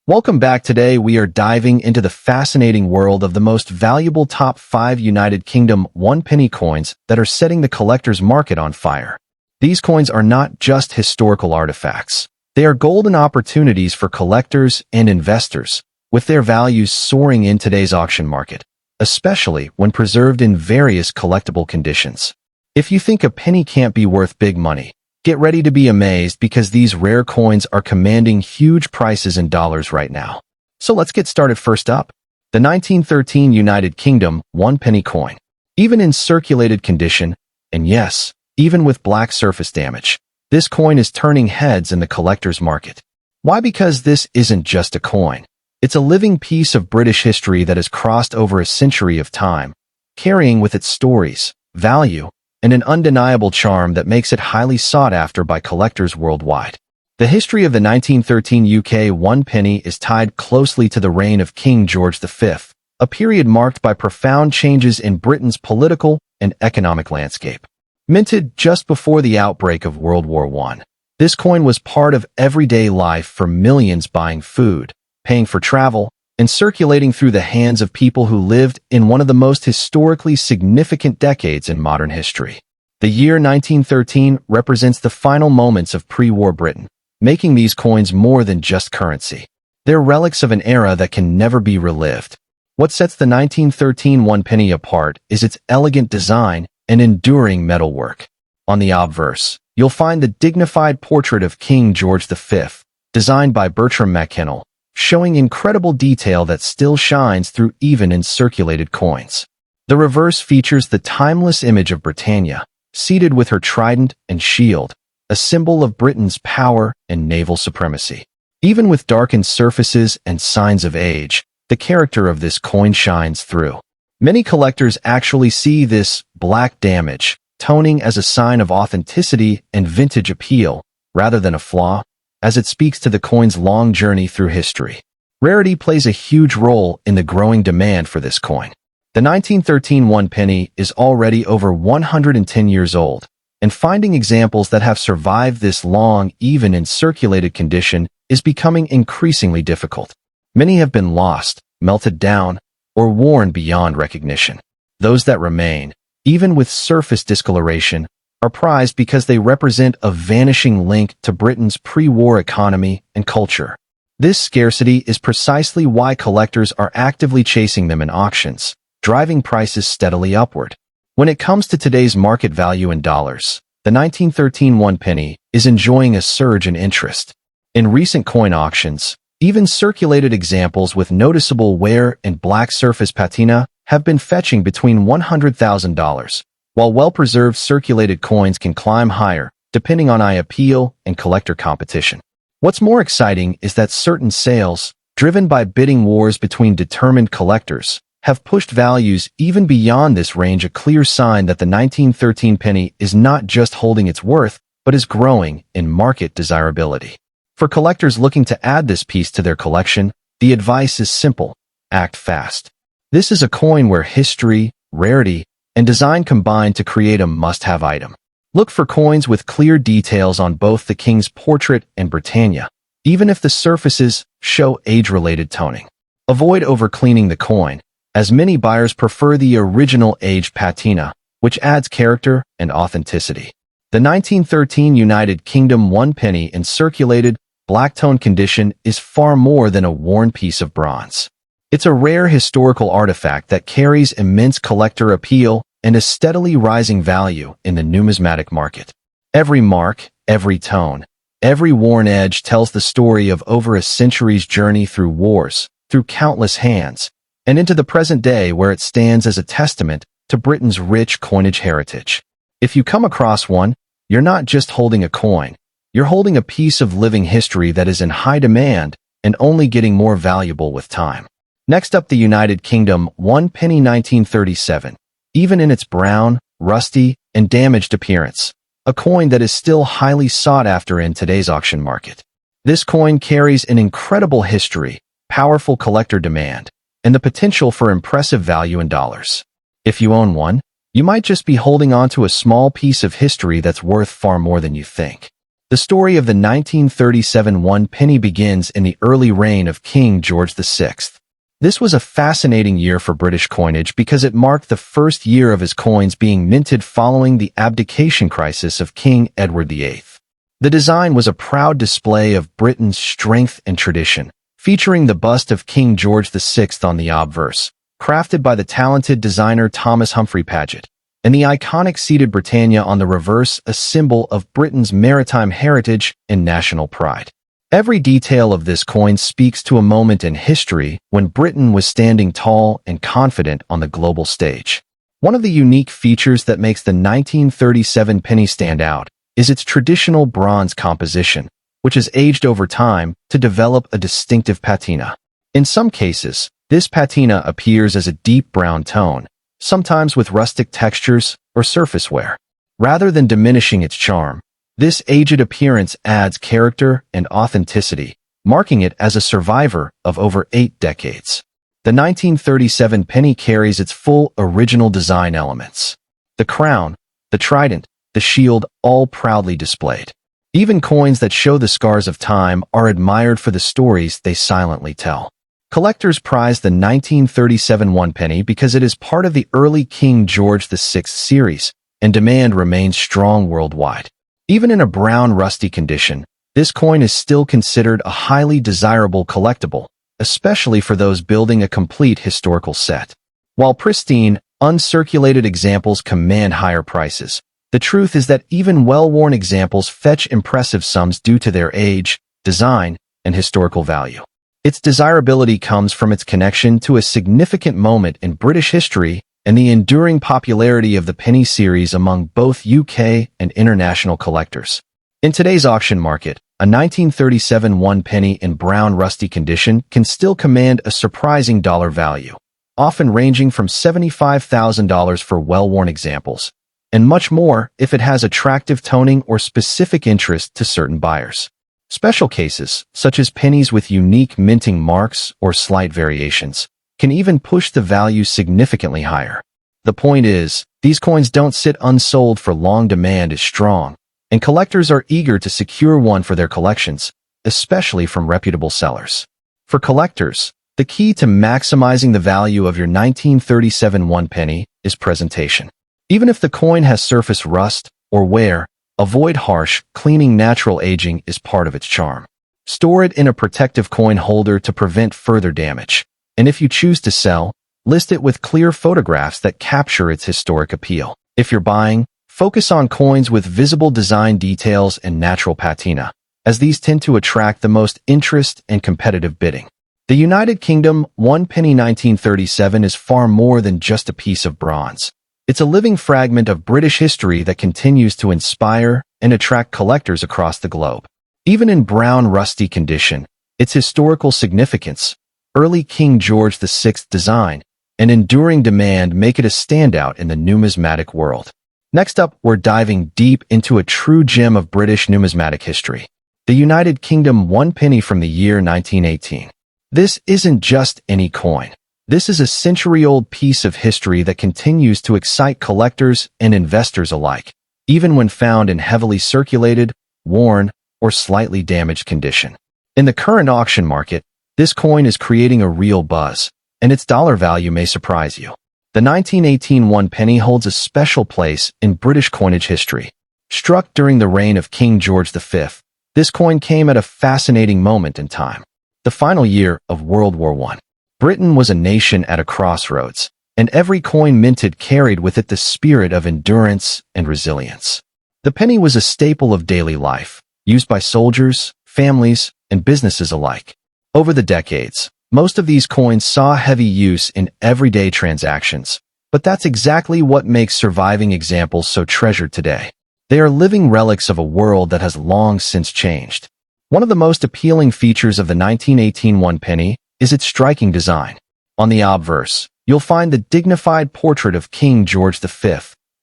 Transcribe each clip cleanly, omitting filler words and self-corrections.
Welcome back. Today we are diving into the fascinating world of the most valuable top 5 United Kingdom one-penny coins that are setting the collector's market on fire. These coins are not just historical artifacts. They are golden opportunities for collectors and investors, with their values soaring in today's auction market, especially when preserved in various collectible conditions. If you think a penny can't be worth big money, get ready to be amazed because these rare coins are commanding huge prices in dollars right now. So let's get started. First up, the 1913 United Kingdom one-penny coin. Even in circulated condition, and yes, even with black surface damage, this coin is turning heads in the collector's market. Why? Because this isn't just a coin. It's a living piece of British history that has crossed over a century of time, carrying with it stories, value, and an undeniable charm that makes it highly sought after by collectors worldwide. The history of the 1913 UK one penny is tied closely to the reign of King George V, a period marked by profound changes in Britain's political and economic landscape. Minted just before the outbreak of World War I, this coin was part of everyday life for millions, buying food, paying for travel, and circulating through the hands of people who lived in one of the most historically significant decades in modern history. The year 1913 represents the final moments of pre-war Britain, making these coins more than just currency. They're relics of an era that can never be relived. What sets the 1913 one penny apart is its elegant design and enduring metalwork. On the obverse, you'll find the dignified portrait of King George V, designed by Bertram Mackennal, showing incredible detail that still shines through even in circulated coins. The reverse features the timeless image of Britannia, seated with her trident and shield, a symbol of Britain's power and naval supremacy. Even with darkened surfaces and signs of age, the character of this coin shines through. Many collectors actually see this black damage toning as a sign of authenticity and vintage appeal, rather than a flaw, as it speaks to the coin's long journey through history. Rarity plays a huge role in the growing demand for this coin. The 1913 one penny is already over 110 years old, and finding examples that have survived this long, even in circulated condition, is becoming increasingly difficult. Many have been lost, melted down, or worn beyond recognition. Those that remain, even with surface discoloration, are prized because they represent a vanishing link to Britain's pre-war economy and culture. This scarcity is precisely why collectors are actively chasing them in auctions, driving prices steadily upward. When it comes to today's market value in dollars, the 1913 one penny is enjoying a surge in interest. In recent coin auctions, even circulated examples with noticeable wear and black surface patina have been fetching between $100,000. While well-preserved circulated coins can climb higher, depending on eye appeal and collector competition. What's more exciting is that certain sales, driven by bidding wars between determined collectors, have pushed values even beyond this range, a clear sign that the 1913 penny is not just holding its worth, but is growing in market desirability. For collectors looking to add this piece to their collection, the advice is simple: act fast. This is a coin where history, rarity, and design combine to create a must-have item. Look for coins with clear details on both the king's portrait and Britannia, even if the surfaces show age-related toning. Avoid overcleaning the coin, as many buyers prefer the original age patina, which adds character and authenticity. The 1913 United Kingdom one penny in circulated, black-tone condition is far more than a worn piece of bronze. It's a rare historical artifact that carries immense collector appeal and a steadily rising value in the numismatic market. Every mark, every tone, every worn edge tells the story of over a century's journey through wars, through countless hands, and into the present day where it stands as a testament to Britain's rich coinage heritage. If you come across one, you're not just holding a coin, you're holding a piece of living history that is in high demand and only getting more valuable with time. Next up, the United Kingdom one penny 1937. Even in its brown, rusty, and damaged appearance, a coin that is still highly sought after in today's auction market. This coin carries an incredible history, powerful collector demand, and the potential for impressive value in dollars. If you own one, you might just be holding on to a small piece of history that's worth far more than you think. The story of the 1937 one penny begins in the early reign of King George VI. This was a fascinating year for British coinage because it marked the first year of his coins being minted following the abdication crisis of King Edward VIII. The design was a proud display of Britain's strength and tradition, featuring the bust of King George VI on the obverse, crafted by the talented designer Thomas Humphrey Paget, and the iconic seated Britannia on the reverse, a symbol of Britain's maritime heritage and national pride. Every detail of this coin speaks to a moment in history when Britain was standing tall and confident on the global stage. One of the unique features that makes the 1937 penny stand out is its traditional bronze composition, which has aged over time to develop a distinctive patina. In some cases, this patina appears as a deep brown tone, sometimes with rustic textures or surface wear. Rather than diminishing its charm, this aged appearance adds character and authenticity, marking it as a survivor of over 8 decades. The 1937 penny carries its full original design elements. The crown, the trident, the shield, all proudly displayed. Even coins that show the scars of time are admired for the stories they silently tell. Collectors prize the 1937 one penny because it is part of the early King George VI series, and demand remains strong worldwide. Even in a brown rusty condition, this coin is still considered a highly desirable collectible, especially for those building a complete historical set. While pristine, uncirculated examples command higher prices, the truth is that even well-worn examples fetch impressive sums due to their age, design, and historical value. Its desirability comes from its connection to a significant moment in British history and the enduring popularity of the penny series among both UK and international collectors. In today's auction market, a 1937 one penny in brown rusty condition can still command a surprising dollar value, often ranging from $75,000 for well-worn examples, and much more if it has attractive toning or specific interest to certain buyers. Special cases, such as pennies with unique minting marks or slight variations, can even push the value significantly higher. The point is, these coins don't sit unsold for long. Demand is strong, and collectors are eager to secure one for their collections, especially from reputable sellers. For collectors, the key to maximizing the value of your 1937 one penny is presentation. Even if the coin has surface rust or wear, avoid harsh cleaning. Natural aging is part of its charm. Store it in a protective coin holder to prevent further damage. And if you choose to sell, list it with clear photographs that capture its historic appeal. If you're buying, focus on coins with visible design details and natural patina, as these tend to attract the most interest and competitive bidding. The United Kingdom one penny 1937 is far more than just a piece of bronze. It's a living fragment of British history that continues to inspire and attract collectors across the globe. Even in brown rusty condition, its historical significance, early King George VI design, and enduring demand make it a standout in the numismatic world. Next up, we're diving deep into a true gem of British numismatic history, the United Kingdom one penny from the year 1918. This isn't just any coin. This is a century-old piece of history that continues to excite collectors and investors alike, even when found in heavily circulated, worn, or slightly damaged condition. In the current auction market, this coin is creating a real buzz, and its dollar value may surprise you. The 1918 one penny holds a special place in British coinage history. Struck during the reign of King George V, this coin came at a fascinating moment in time, the final year of World War I. Britain was a nation at a crossroads, and every coin minted carried with it the spirit of endurance and resilience. The penny was a staple of daily life, used by soldiers, families, and businesses alike. Over the decades, most of these coins saw heavy use in everyday transactions, but that's exactly what makes surviving examples so treasured today. They are living relics of a world that has long since changed. One of the most appealing features of the 1918 one penny is its striking design. On the obverse, you'll find the dignified portrait of King George V,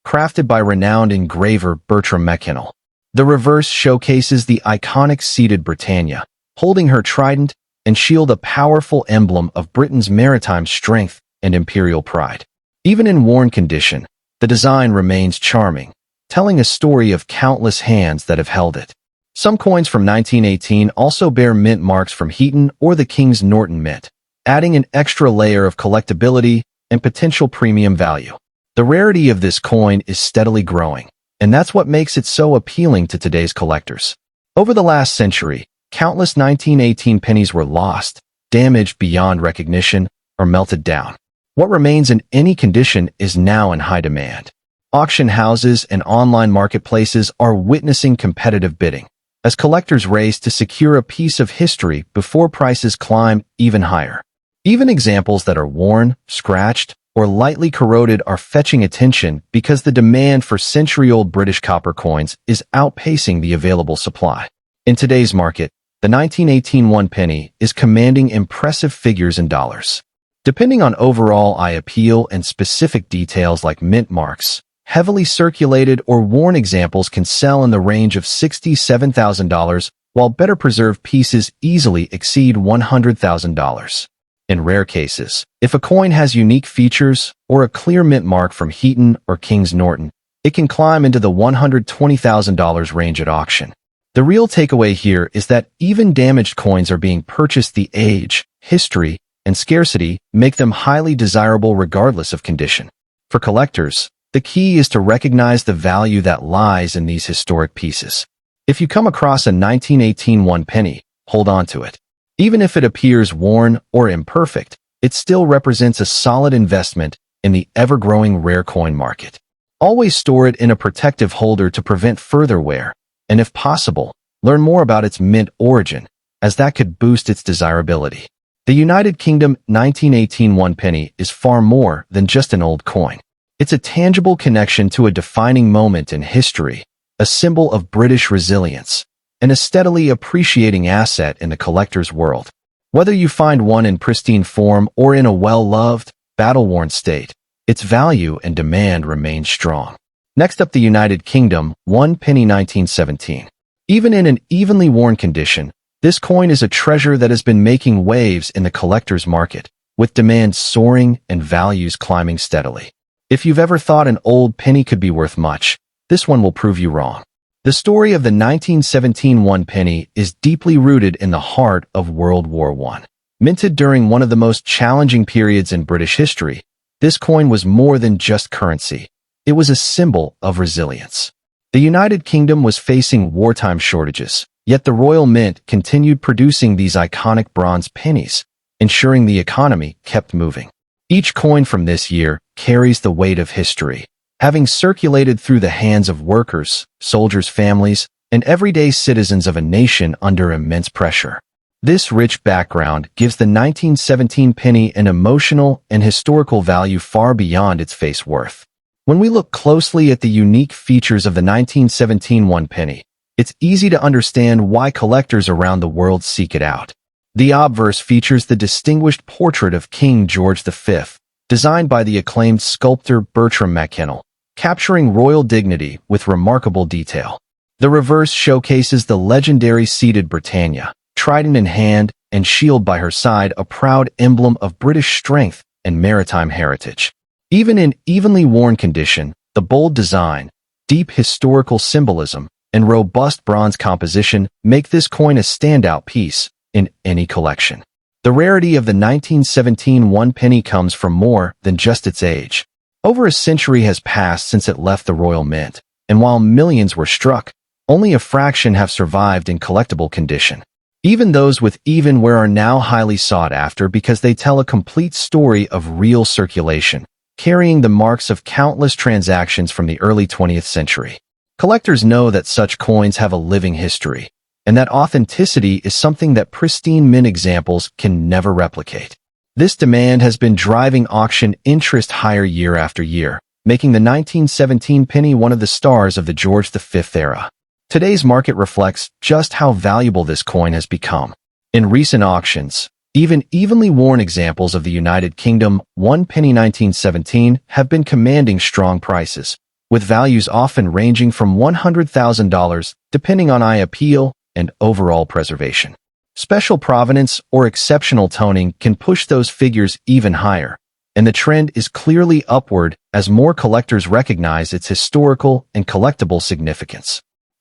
crafted by renowned engraver Bertram Mackennal. The reverse showcases the iconic seated Britannia, holding her trident and shield, a powerful emblem of Britain's maritime strength and imperial pride. Even in worn condition, the design remains charming, telling a story of countless hands that have held it. Some coins from 1918 also bear mint marks from Heaton or the King's Norton Mint, adding an extra layer of collectability and potential premium value. The rarity of this coin is steadily growing, and that's what makes it so appealing to today's collectors. Over the last century, countless 1918 pennies were lost, damaged beyond recognition, or melted down. What remains in any condition is now in high demand. Auction houses and online marketplaces are witnessing competitive bidding, as collectors race to secure a piece of history before prices climb even higher. Even examples that are worn, scratched, or lightly corroded are fetching attention because the demand for century-old British copper coins is outpacing the available supply. In today's market, the 1918 one penny is commanding impressive figures in dollars. Depending on overall eye appeal and specific details like mint marks, heavily circulated or worn examples can sell in the range of $67,000, while better preserved pieces easily exceed $100,000. In rare cases, if a coin has unique features or a clear mint mark from Heaton or King's Norton, it can climb into the $120,000 range at auction. The real takeaway here is that even damaged coins are being purchased. The age, history, and scarcity make them highly desirable regardless of condition. For collectors, the key is to recognize the value that lies in these historic pieces. If you come across a 1918 one penny, hold on to it. Even if it appears worn or imperfect, it still represents a solid investment in the ever-growing rare coin market. Always store it in a protective holder to prevent further wear, and if possible, learn more about its mint origin, as that could boost its desirability. The United Kingdom 1918 one penny is far more than just an old coin. It's a tangible connection to a defining moment in history, a symbol of British resilience, and a steadily appreciating asset in the collector's world. Whether you find one in pristine form or in a well-loved, battle-worn state, its value and demand remain strong. Next up, the United Kingdom one penny 1917. Even in an evenly worn condition, this coin is a treasure that has been making waves in the collector's market, with demand soaring and values climbing steadily. If you've ever thought an old penny could be worth much, this one will prove you wrong. The story of the 1917 one penny is deeply rooted in the heart of World War I. Minted during one of the most challenging periods in British history, this coin was more than just currency. It was a symbol of resilience. The United Kingdom was facing wartime shortages, yet the Royal Mint continued producing these iconic bronze pennies, ensuring the economy kept moving. Each coin from this year carries the weight of history, having circulated through the hands of workers, soldiers' families, and everyday citizens of a nation under immense pressure. This rich background gives the 1917 penny an emotional and historical value far beyond its face worth. When we look closely at the unique features of the 1917 one penny, it's easy to understand why collectors around the world seek it out. The obverse features the distinguished portrait of King George V, designed by the acclaimed sculptor Bertram Mackennal, capturing royal dignity with remarkable detail. The reverse showcases the legendary seated Britannia, trident in hand and shield by her side, a proud emblem of British strength and maritime heritage. Even in evenly worn condition, the bold design, deep historical symbolism, and robust bronze composition make this coin a standout piece in any collection. The rarity of the 1917 one penny comes from more than just its age. Over a century has passed since it left the Royal Mint, and while millions were struck, only a fraction have survived in collectible condition. Even those with evenware are now highly sought after because they tell a complete story of real circulation, carrying the marks of countless transactions from the early 20th century. Collectors know that such coins have a living history, and that authenticity is something that pristine mint examples can never replicate. This demand has been driving auction interest higher year after year, making the 1917 penny one of the stars of the George V era. Today's market reflects just how valuable this coin has become. In recent auctions, even evenly worn examples of the United Kingdom one penny 1917 have been commanding strong prices, with values often ranging from $100,000 depending on eye appeal and overall preservation. Special provenance or exceptional toning can push those figures even higher, and the trend is clearly upward as more collectors recognize its historical and collectible significance.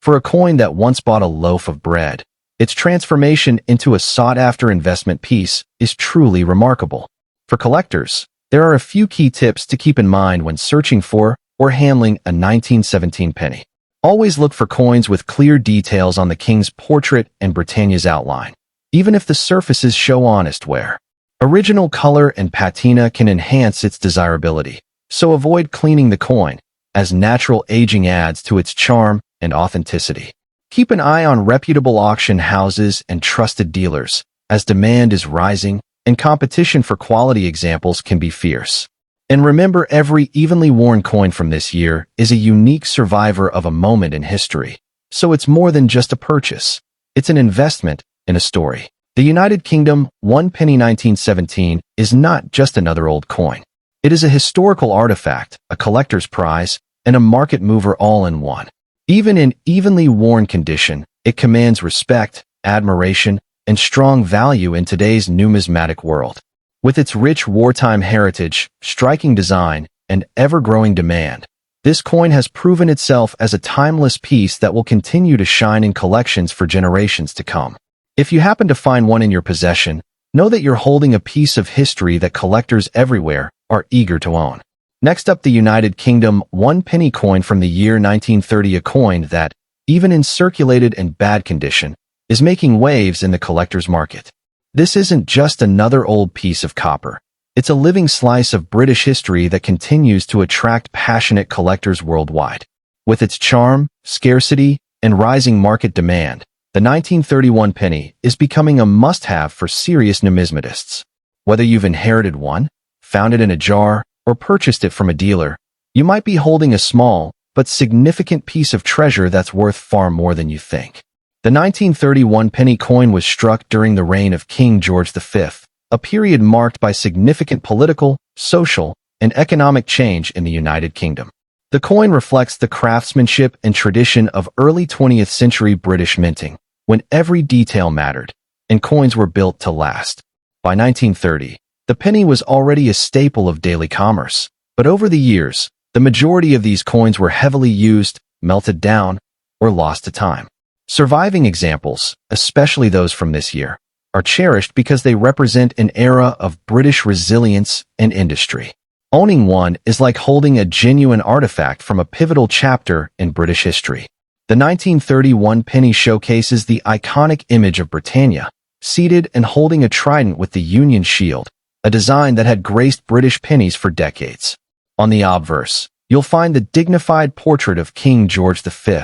For a coin that once bought a loaf of bread, its transformation into a sought-after investment piece is truly remarkable. For collectors, there are a few key tips to keep in mind when searching for or handling a 1917 penny. Always look for coins with clear details on the king's portrait and Britannia's outline, even if the surfaces show honest wear. Original color and patina can enhance its desirability, so avoid cleaning the coin, as natural aging adds to its charm and authenticity. Keep an eye on reputable auction houses and trusted dealers, as demand is rising and competition for quality examples can be fierce. And remember, every evenly worn coin from this year is a unique survivor of a moment in history, so it's more than just a purchase. It's an investment in a story. The United Kingdom 1 penny 1917 is not just another old coin. It is a historical artifact, a collector's prize, and a market mover all in one. Even in evenly worn condition, it commands respect, admiration, and strong value in today's numismatic world. With its rich wartime heritage, striking design, and ever-growing demand, this coin has proven itself as a timeless piece that will continue to shine in collections for generations to come. If you happen to find one in your possession, know that you're holding a piece of history that collectors everywhere are eager to own. Next up, the United Kingdom 1 penny coin from the year 1930, a coin that, even in circulated and bad condition, is making waves in the collector's market. This isn't just another old piece of copper. It's a living slice of British history that continues to attract passionate collectors worldwide. With its charm, scarcity, and rising market demand, the 1931 penny is becoming a must-have for serious numismatists. Whether you've inherited one, found it in a jar, or purchased it from a dealer, you might be holding a small but significant piece of treasure that's worth far more than you think. The 1931 penny coin was struck during the reign of King George V, a period marked by significant political, social, and economic change in the United Kingdom. The coin reflects the craftsmanship and tradition of early 20th century British minting, when every detail mattered, and coins were built to last. By 1930, the penny was already a staple of daily commerce, but over the years, the majority of these coins were heavily used, melted down, or lost to time. Surviving examples, especially those from this year, are cherished because they represent an era of British resilience and industry. Owning one is like holding a genuine artifact from a pivotal chapter in British history. The 1931 penny showcases the iconic image of Britannia, seated and holding a trident with the Union shield, a design that had graced British pennies for decades. On the obverse, you'll find the dignified portrait of King George V,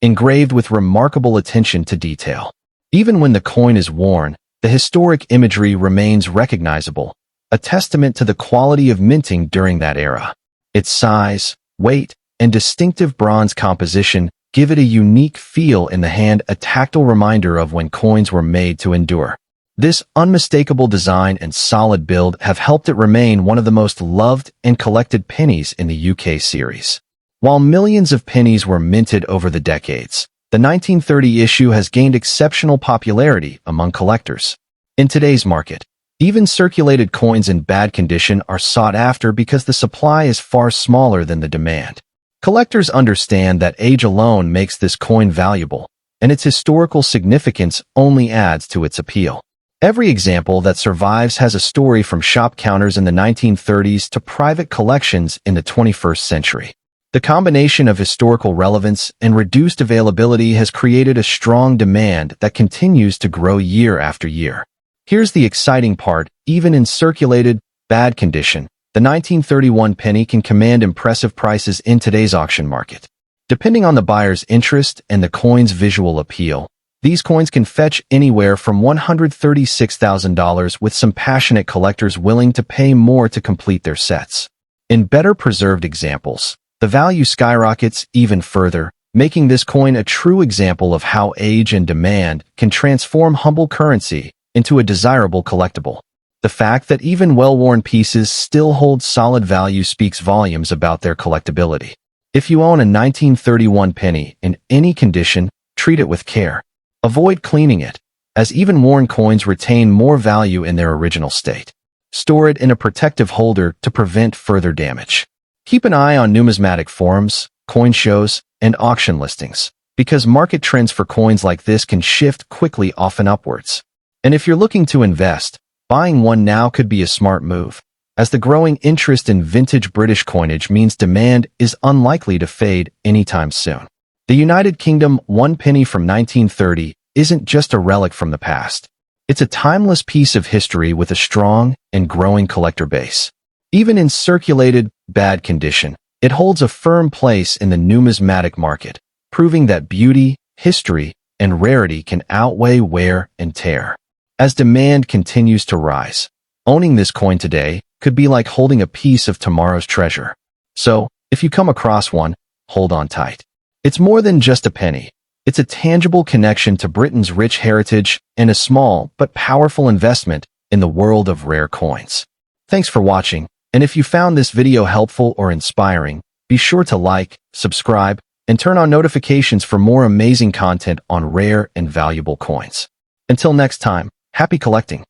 engraved with remarkable attention to detail. Even when the coin is worn, the historic imagery remains recognizable, a testament to the quality of minting during that era. Its size, weight, and distinctive bronze composition give it a unique feel in the hand, a tactile reminder of when coins were made to endure. This unmistakable design and solid build have helped it remain one of the most loved and collected pennies in the UK series. While millions of pennies were minted over the decades, the 1930 issue has gained exceptional popularity among collectors. In today's market, even circulated coins in bad condition are sought after because the supply is far smaller than the demand. Collectors understand that age alone makes this coin valuable, and its historical significance only adds to its appeal. Every example that survives has a story, from shop counters in the 1930s to private collections in the 21st century. The combination of historical relevance and reduced availability has created a strong demand that continues to grow year after year. Here's the exciting part: even in circulated, bad condition, the 1931 penny can command impressive prices in today's auction market. Depending on the buyer's interest and the coin's visual appeal, these coins can fetch anywhere from $136,000, with some passionate collectors willing to pay more to complete their sets. In better preserved examples, the value skyrockets even further, making this coin a true example of how age and demand can transform humble currency into a desirable collectible. The fact that even well-worn pieces still hold solid value speaks volumes about their collectability. If you own a 1931 penny in any condition, treat it with care. Avoid cleaning it, as even worn coins retain more value in their original state. Store it in a protective holder to prevent further damage. Keep an eye on numismatic forums, coin shows, and auction listings. because market trends for coins like this can shift quickly, often upwards. And if you're looking to invest, buying one now could be a smart move, as the growing interest in vintage British coinage means demand is unlikely to fade anytime soon. The United Kingdom 1 penny from 1930 isn't just a relic from the past. It's a timeless piece of history with a strong and growing collector base. Even in circulated, bad condition, it holds a firm place in the numismatic market, proving that beauty, history, and rarity can outweigh wear and tear. As demand continues to rise, owning this coin today could be like holding a piece of tomorrow's treasure. So, if you come across one, hold on tight. It's more than just a penny. It's a tangible connection to Britain's rich heritage and a small but powerful investment in the world of rare coins. Thanks for watching, and if you found this video helpful or inspiring, be sure to like, subscribe, and turn on notifications for more amazing content on rare and valuable coins. Until next time, happy collecting!